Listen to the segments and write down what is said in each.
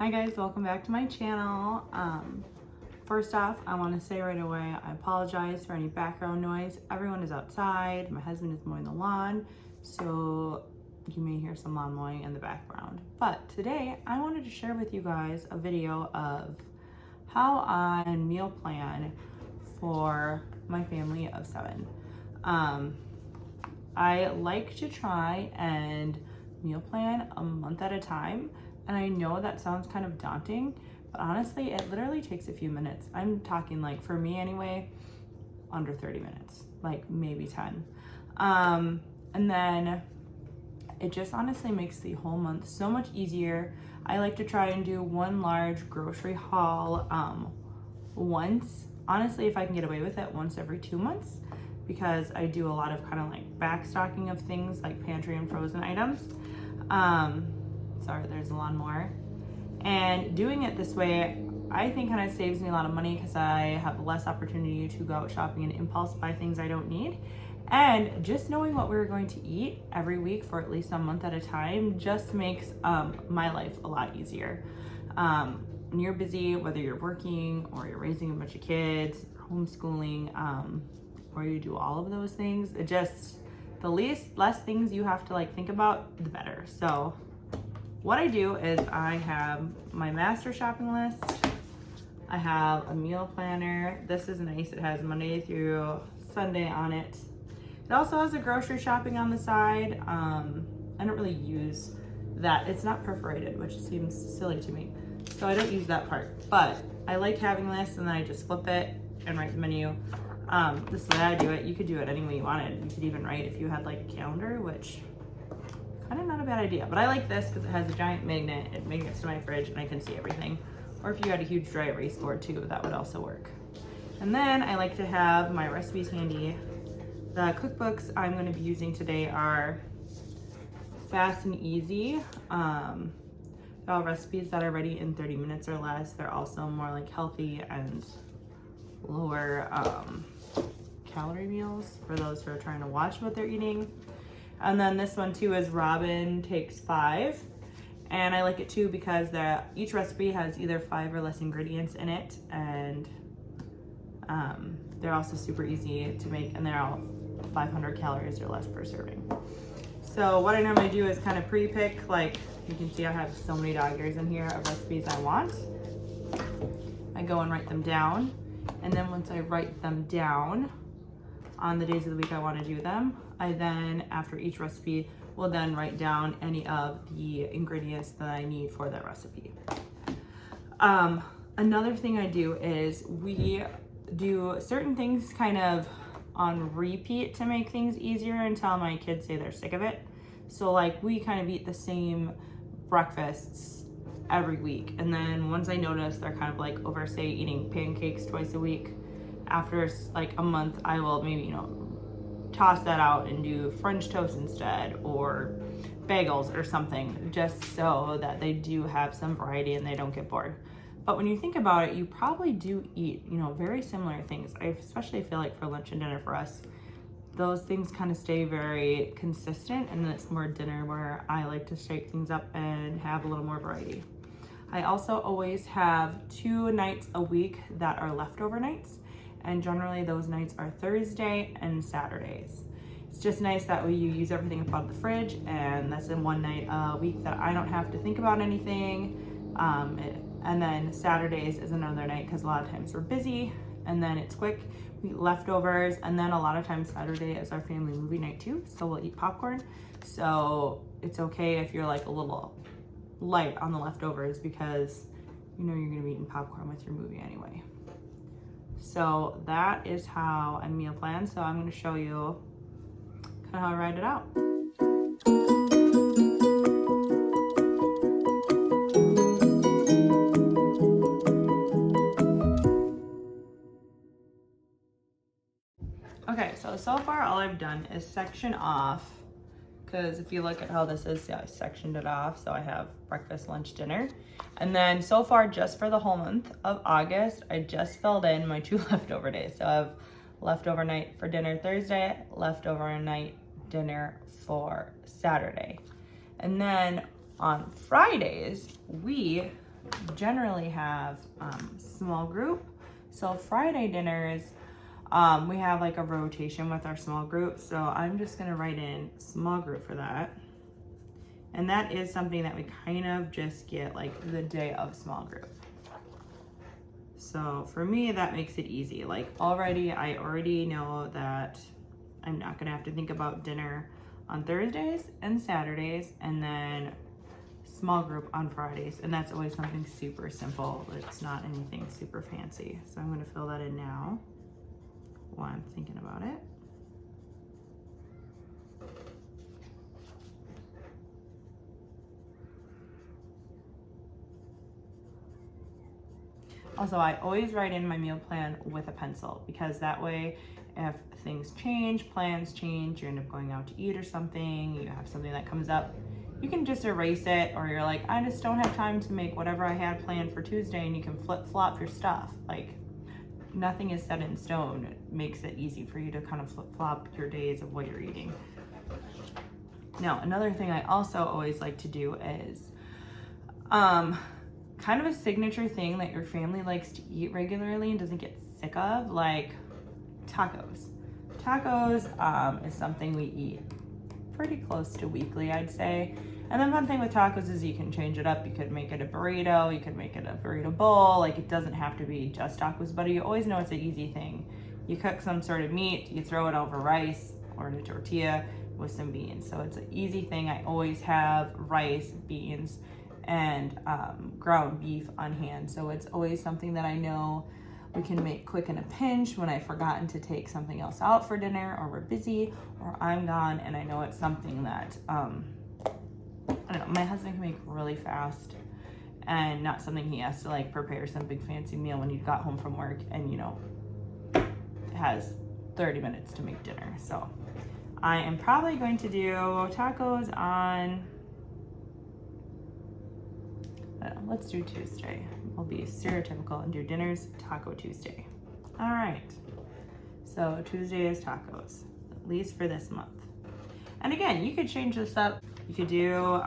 Hi guys, welcome back to my channel. First off, I want to say right away, I apologize for any background noise. Everyone is outside. My husband is mowing the lawn, so you may hear some lawn mowing in the background. But today, I wanted to share with you guys a video of how I meal plan for my family of 7. I like to try and meal plan a month at a time. And I know that sounds kind of daunting, but honestly, it literally takes a few minutes. I'm talking like, for me anyway, under 30 minutes, like maybe 10. And then it just honestly makes the whole month so much easier. I like to try and do one large grocery haul once. Honestly, if I can get away with it, once every 2 months, because I do a lot of kind of like back stocking of things like pantry and frozen items. Sorry, there's a lawnmower. And doing it this way, I think kind of saves me a lot of money because I have less opportunity to go out shopping and impulse buy things I don't need. And just knowing what we're going to eat every week for at least a month at a time just makes my life a lot easier. When you're busy, whether you're working or you're raising a bunch of kids, homeschooling, or you do all of those things, it just, the less things you have to like think about, the better. So what I do is I have my master shopping list. I have a meal planner. This is nice. It has Monday through Sunday on it. It also has a grocery shopping on the side. I don't really use that. It's not perforated, which seems silly to me. So I don't use that part, but I like having this, and then I just flip it and write the menu. This is the way I do it. You could do it any way you wanted. You could even write if you had like a calendar, which kind of not a bad idea, but I like this because it has a giant magnet. It magnets to my fridge and I can see everything. Or if you had a huge dry erase board too, that would also work. And then I like to have my recipes handy. The cookbooks I'm going to be using today are fast and easy. They're all recipes that are ready in 30 minutes or less. They're also more like healthy and lower calorie meals for those who are trying to watch what they're eating. And then this one too is Robin Takes 5. And I like it too because each recipe has either 5 or less ingredients in it. And they're also super easy to make, and they're all 500 calories or less per serving. So what I normally do is kind of pre-pick, like you can see I have so many dog ears in here of recipes I want. I go and write them down. And then once I write them down on the days of the week I want to do them, I then, after each recipe, will then write down any of the ingredients that I need for that recipe. Another thing I do is we do certain things kind of on repeat to make things easier until my kids say they're sick of it. So like we kind of eat the same breakfasts every week. And then once I notice they're kind of like over, say, eating pancakes twice a week, after like a month, I will maybe, toss that out and do French toast instead, or bagels or something, just so that they do have some variety and they don't get bored. But when you think about it, you probably do eat, very similar things. I especially feel like for lunch and dinner for us, those things kind of stay very consistent, and then it's more dinner where I like to shake things up and have a little more variety. I also always have 2 nights a week that are leftover nights. And generally those nights are Thursday and Saturdays. It's just nice that way you use everything up out of the fridge, and that's in one night a week that I don't have to think about anything. And then Saturdays is another night because a lot of times we're busy, and then it's quick. We eat leftovers, and then a lot of times Saturday is our family movie night too, so we'll eat popcorn. So it's okay if you're like a little light on the leftovers because you're gonna be eating popcorn with your movie anyway. So that is how I meal plan. So I'm going to show you kind of how I write it out. Okay, so far all I've done is section off, because if you look at how this is, I sectioned it off. So I have breakfast, lunch, dinner. And then so far, just for the whole month of August, I just filled in my 2 leftover days. So I have leftover night for dinner Thursday, leftover night dinner for Saturday. And then on Fridays, we generally have small group. So Friday dinners, we have like a rotation with our small group. So I'm just gonna write in small group for that. And that is something that we kind of just get like the day of small group. So for me, that makes it easy. Like I already know that I'm not gonna have to think about dinner on Thursdays and Saturdays, and then small group on Fridays. And that's always something super simple. It's not anything super fancy. So I'm gonna fill that in now while I'm thinking about it. Also, I always write in my meal plan with a pencil, because that way if things change, plans change, you end up going out to eat or something, you have something that comes up, you can just erase it, or you're like, I just don't have time to make whatever I had planned for Tuesday, and you can flip-flop your stuff. Like, nothing is set in stone. It makes it easy for you to kind of flip-flop your days of what you're eating. Now, another thing I also always like to do is kind of a signature thing that your family likes to eat regularly and doesn't get sick of, like tacos. Tacos is something we eat pretty close to weekly, I'd say. And the fun thing with tacos is you can change it up. You could make it a burrito, you could make it a burrito bowl. Like, it doesn't have to be just tacos, but you always know it's an easy thing. You cook some sort of meat, you throw it over rice or in a tortilla with some beans. So it's an easy thing. I always have rice, beans, and ground beef on hand. So it's always something that I know we can make quick in a pinch when I've forgotten to take something else out for dinner, or we're busy, or I'm gone, and I know it's something that I don't know, my husband can make really fast, and not something he has to like prepare some big fancy meal when you got home from work and, you know, has 30 minutes to make dinner. So I am probably going to do tacos on, let's do Tuesday. We'll be stereotypical and do dinners Taco Tuesday. All right. So Tuesday is tacos, at least for this month. And again, you could change this up. You could do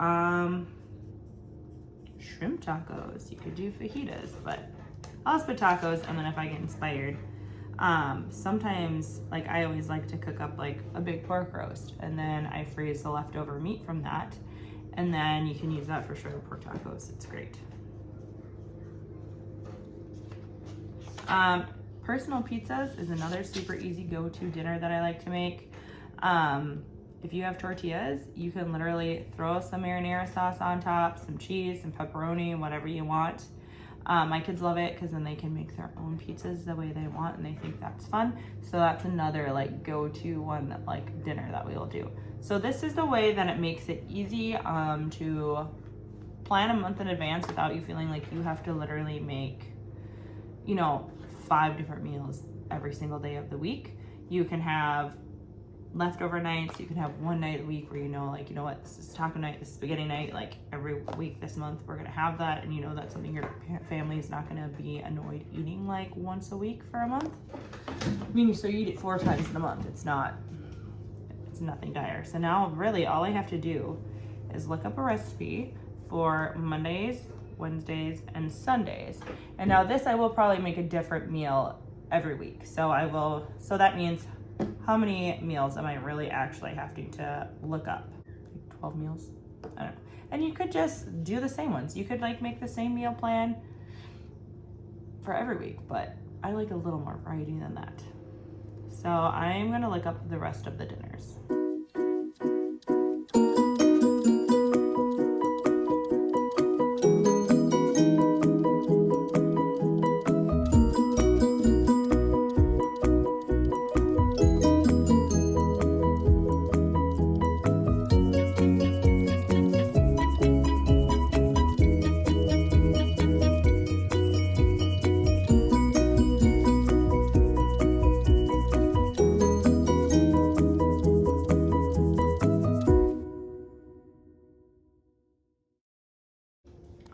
shrimp tacos. You could do fajitas, but I'll just put tacos, and then if I get inspired, sometimes, like, I always like to cook up like a big pork roast, and then I freeze the leftover meat from that, and then you can use that for shredded pork tacos. It's great. Personal pizzas is another super easy go-to dinner that I like to make. If you have tortillas, you can literally throw some marinara sauce on top, some cheese, some pepperoni, whatever you want. My kids love it because then they can make their own pizzas the way they want, and they think that's fun. So that's another like go-to one, that like dinner that we'll do. So this is the way that it makes it easy to plan a month in advance without you feeling like you have to literally make, you know, 5 different meals every single day of the week. You can have leftover nights. You can have one night a week where you know, like, you know what, this is taco night, this is spaghetti night, like every week this month we're gonna have that, and you know that's something your family is not gonna be annoyed eating like once a week for a month. I mean, so you eat it 4 times in a month. It's nothing dire. So now really all I have to do is look up a recipe for Mondays, Wednesdays, and Sundays. And now this, I will probably make a different meal every week. So that means, how many meals am I really actually having to look up? 12 meals? I don't know. And you could just do the same ones. You could like make the same meal plan for every week, but I like a little more variety than that. So I'm gonna look up the rest of the dinners.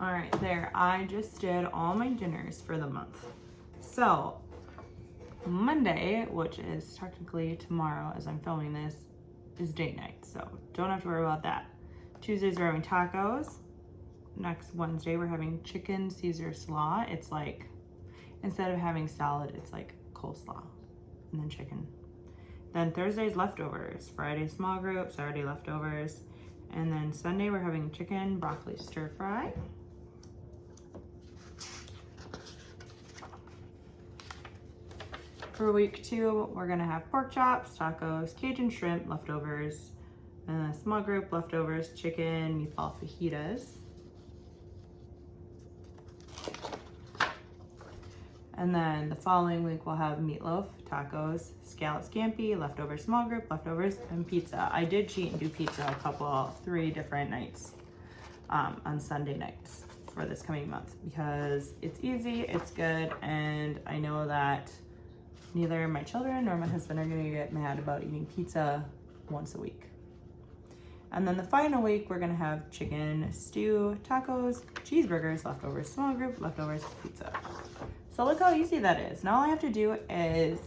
All right, there, I just did all my dinners for the month. So Monday, which is technically tomorrow as I'm filming this, is date night, so don't have to worry about that. Tuesdays are having tacos. next Wednesday, we're having chicken Caesar slaw. It's like, instead of having salad, it's like coleslaw and then chicken. Then Thursday's leftovers, Friday small group, Saturday leftovers. And then Sunday we're having chicken broccoli stir fry. For week 2, we're gonna have pork chops, tacos, Cajun shrimp, leftovers, and a small group, leftovers, chicken, meatball fajitas. And then the following week we'll have meatloaf, tacos, scallop scampi, leftovers small group, leftovers, and pizza. I did cheat and do pizza 3 different nights on Sunday nights for this coming month because it's easy, it's good, and I know that neither my children nor my husband are gonna get mad about eating pizza once a week. And then the final week, we're gonna have chicken stew, tacos, cheeseburgers, leftovers small group, leftovers pizza. So look how easy that is. Now all I have to do is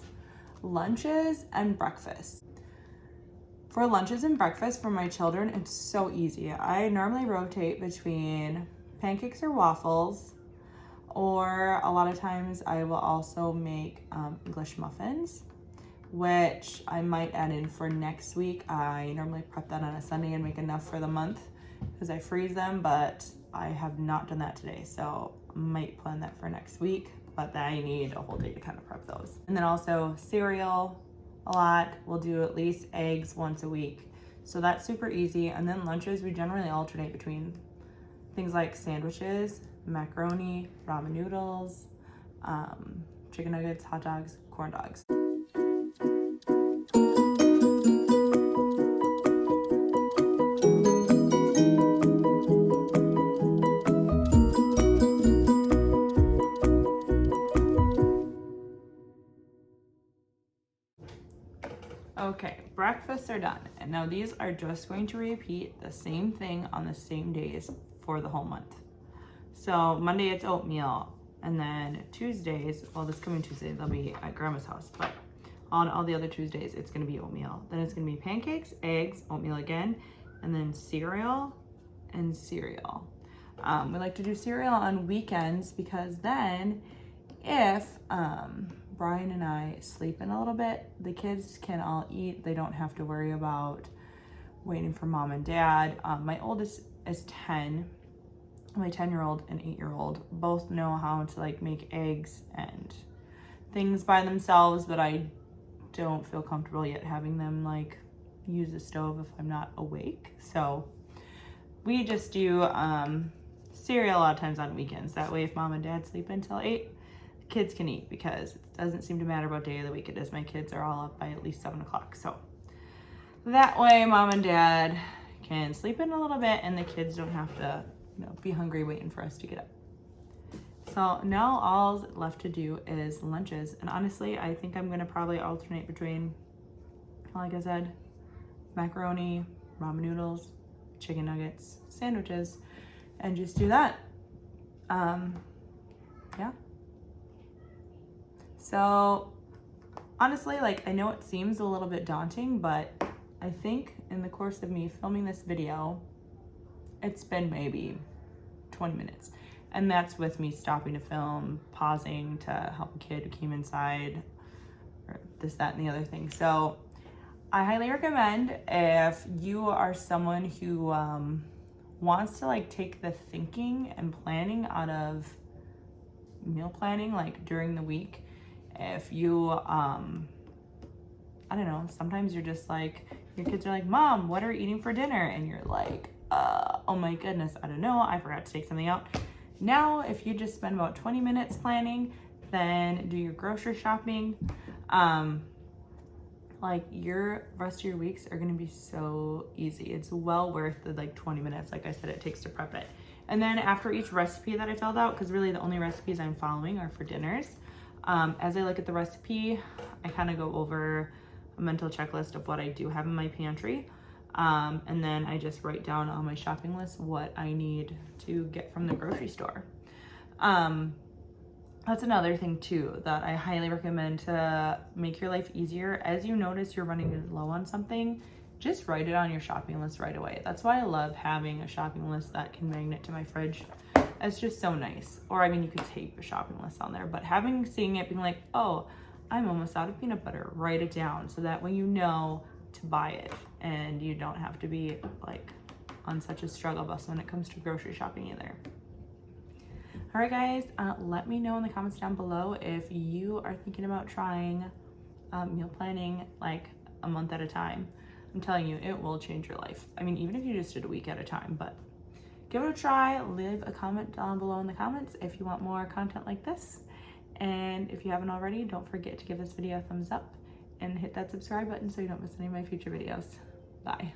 lunches and breakfast. For lunches and breakfast for my children, it's so easy. I normally rotate between pancakes or waffles, or a lot of times I will also make English muffins, which I might add in for next week. I normally prep that on a Sunday and make enough for the month because I freeze them, but I have not done that today. So I might plan that for next week, but then I need a whole day to kind of prep those. And then also cereal a lot. We'll do at least eggs once a week. So that's super easy. And then lunches, we generally alternate between things like sandwiches, macaroni, ramen noodles, chicken nuggets, hot dogs, corn dogs. Okay, breakfasts are done. And now these are just going to repeat the same thing on the same days for the whole month. So Monday it's oatmeal, and then Tuesdays, well, this coming Tuesday, they'll be at grandma's house, but on all the other Tuesdays, it's gonna be oatmeal. Then it's gonna be pancakes, eggs, oatmeal again, and then cereal and cereal. We like to do cereal on weekends because then if Brian and I sleep in a little bit, the kids can all eat. They don't have to worry about waiting for mom and dad. My oldest is 10. My 10-year-old and 8-year-old both know how to like make eggs and things by themselves, but I don't feel comfortable yet having them like use the stove if I'm not awake. So we just do cereal a lot of times on weekends. That way if mom and dad sleep until 8, the kids can eat because it doesn't seem to matter what day of the week it is. My kids are all up by at least 7 o'clock. So that way mom and dad can sleep in a little bit and the kids don't have to be hungry waiting for us to get up. So now all left to do is lunches. And honestly, I think I'm gonna probably alternate between, like I said, macaroni, ramen noodles, chicken nuggets, sandwiches, and just do that. Yeah. So honestly, like I know it seems a little bit daunting, but I think in the course of me filming this video, it's been maybe 20 minutes. And that's with me stopping to film, pausing to help a kid who came inside, or this, that, and the other thing. So I highly recommend if you are someone who wants to like take the thinking and planning out of meal planning, like during the week. If you, I don't know, sometimes you're just like, your kids are like, Mom, what are we eating for dinner? And you're like, oh my goodness, I don't know, I forgot to take something out. Now, if you just spend about 20 minutes planning, then do your grocery shopping, like your rest of your weeks are gonna be so easy. It's well worth the like 20 minutes, like I said, it takes to prep it. And then after each recipe that I filled out, because really the only recipes I'm following are for dinners, as I look at the recipe, I kind of go over a mental checklist of what I do have in my pantry. And then I just write down on my shopping list what I need to get from the grocery store. That's another thing too that I highly recommend to make your life easier. As you notice you're running low on something, just write it on your shopping list right away. That's why I love having a shopping list that can magnet to my fridge. It's just so nice. Or I mean, you could tape a shopping list on there, but seeing it being like, oh, I'm almost out of peanut butter, write it down so that when you know to buy it and you don't have to be like on such a struggle bus when it comes to grocery shopping either. All right, guys, let me know in the comments down below if you are thinking about trying meal planning like a month at a time. I'm telling you, it will change your life. I mean, even if you just did a week at a time, but give it a try. Leave a comment down below in the comments if you want more content like this. And if you haven't already, don't forget to give this video a thumbs up and hit that subscribe button so you don't miss any of my future videos. Bye.